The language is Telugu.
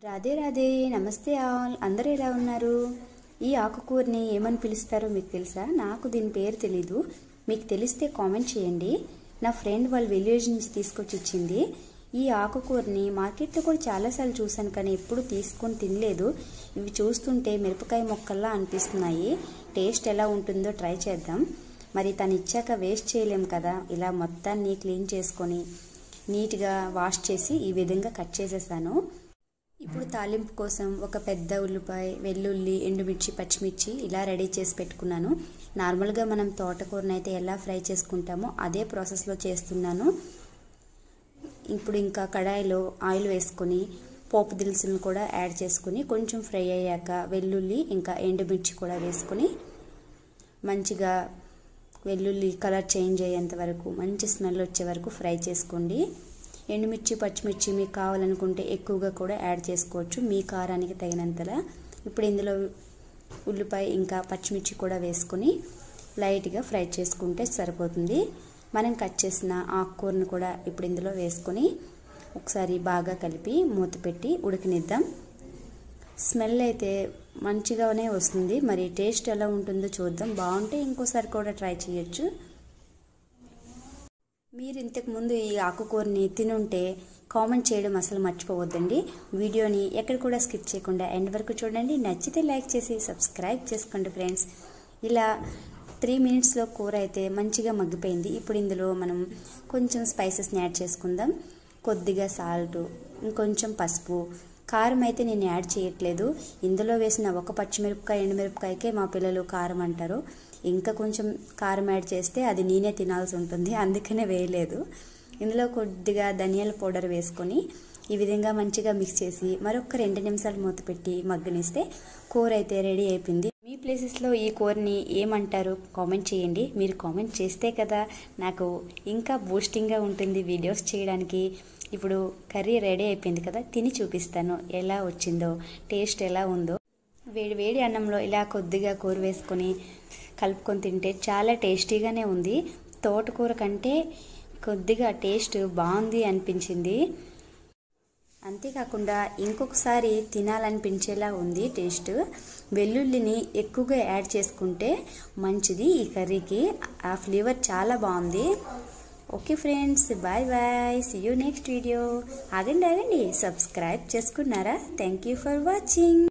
రాధే రాధే నమస్తే ఆల్ అందరూ ఎలా ఉన్నారు? ఈ ఆకుకూరని ఏమని పిలుస్తారో మీకు తెలుసా? నాకు దీని పేరు తెలీదు. మీకు తెలిస్తే కామెంట్ చేయండి. నా ఫ్రెండ్ వాళ్ళ విలేజ్ నుంచి తీసుకొచ్చి ఇచ్చింది. ఈ ఆకుకూరని మార్కెట్లో కూడా చాలాసార్లు చూశాను కానీ ఎప్పుడు తీసుకొని తినలేదు. ఇవి చూస్తుంటే మిరపకాయ మొక్కల్లా అనిపిస్తున్నాయి. టేస్ట్ ఎలా ఉంటుందో ట్రై చేద్దాం. మరి తను ఇచ్చాక వేస్ట్ చేయలేం కదా. ఇలా మొత్తాన్ని క్లీన్ చేసుకొని నీట్గా వాష్ చేసి ఈ విధంగా కట్ చేసేసాను. ఇప్పుడు తాలింపు కోసం ఒక పెద్ద ఉల్లిపాయ, వెల్లుల్లి, ఎండుమిర్చి, పచ్చిమిర్చి ఇలా రెడీ చేసి పెట్టుకున్నాను. నార్మల్గా మనం తోటకూరని అయితే ఎలా ఫ్రై చేసుకుంటామో అదే ప్రాసెస్లో చేస్తున్నాను. ఇప్పుడు ఇంకా కడాయిలో ఆయిల్ వేసుకొని పోపు దినుసులను కూడా యాడ్ చేసుకుని కొంచెం ఫ్రై అయ్యాక వెల్లుల్లి ఇంకా ఎండుమిర్చి కూడా వేసుకొని మంచిగా వెల్లుల్లి కలర్ చేంజ్ అయ్యేంత వరకు మంచి స్మెల్ వచ్చే వరకు ఫ్రై చేసుకోండి. ఎండుమిర్చి, పచ్చిమిర్చి మీకు కావాలనుకుంటే ఎక్కువగా కూడా యాడ్ చేసుకోవచ్చు మీ కారానికి తగినంతలా. ఇప్పుడు ఇందులో ఉల్లిపాయ ఇంకా పచ్చిమిర్చి కూడా వేసుకొని లైట్గా ఫ్రై చేసుకుంటే సరిపోతుంది. మనం కట్ చేసిన ఆకుకూరను కూడా ఇప్పుడు ఇందులో వేసుకొని ఒకసారి బాగా కలిపి మూత పెట్టి ఉడకనిద్దాం. స్మెల్ అయితే మంచిగానే వస్తుంది. మరి టేస్ట్ ఎలా ఉంటుందో చూద్దాం. బాగుంటే ఇంకోసారి కూడా ట్రై చేయొచ్చు. మీరు ఇంతకుముందు ఈ ఆకుకూరని తినుంటే కామెంట్ చేయడం అసలు మర్చిపోవద్దండి. వీడియోని ఎక్కడ కూడా స్కిప్ చేయకుండా ఎండ్ వరకు చూడండి. నచ్చితే లైక్ చేసి సబ్స్క్రైబ్ చేసుకోండి ఫ్రెండ్స్. ఇలా 3 మినిట్స్లో కూర అయితే మంచిగా మగ్గిపోయింది. ఇప్పుడు ఇందులో మనం కొంచెం స్పైసెస్ని యాడ్ చేసుకుందాం. కొద్దిగా సాల్ట్, ఇంకొంచెం పసుపు. కారం అయితే నేను యాడ్ చేయట్లేదు. ఇందులో వేసిన ఒక పచ్చిమిరపకాయ, ఎండుమిరపకాయకే మా పిల్లలు కారం అంటారు. ఇంకా కొంచెం కారం యాడ్ చేస్తే అది నేనే తినాల్సి ఉంటుంది, అందుకనే వేయలేదు. ఇందులో కొద్దిగా ధనియాల పౌడర్ వేసుకొని ఈ విధంగా మంచిగా మిక్స్ చేసి మరొక 2 నిమిషాలు మూత పెట్టి మగ్గనిస్తే కూర అయితే రెడీ అయిపోయింది. మీ ప్లేసెస్లో ఈ కూరని ఏమంటారు కామెంట్ చేయండి. మీరు కామెంట్ చేస్తే కదా నాకు ఇంకా బూస్టింగ్గా ఉంటుంది వీడియోస్ చేయడానికి. ఇప్పుడు కర్రీ రెడీ అయిపోయింది కదా, తిని చూపిస్తాను ఎలా వచ్చిందో, టేస్ట్ ఎలా ఉందో. వేడి వేడి అన్నంలో ఇలా కొద్దిగా కూర వేసుకొని కలుపుకొని తింటే చాలా టేస్టీగానే ఉంది. తోటకూర కంటే కొద్దిగా టేస్ట్ బాగుంది అనిపించింది. అంతేకాకుండా ఇంకొకసారి తినాలనిపించేలా ఉంది టేస్ట్. వెల్లుల్లిని ఎక్కువగా యాడ్ చేసుకుంటే మంచిది ఈ కర్రీకి. ఆ ఫ్లేవర్ చాలా బాగుంది. Okay friends, bye bye, see you next video. ఆగండి సబ్స్క్రైబ్ చేసుకున్నారా? Thank you for watching.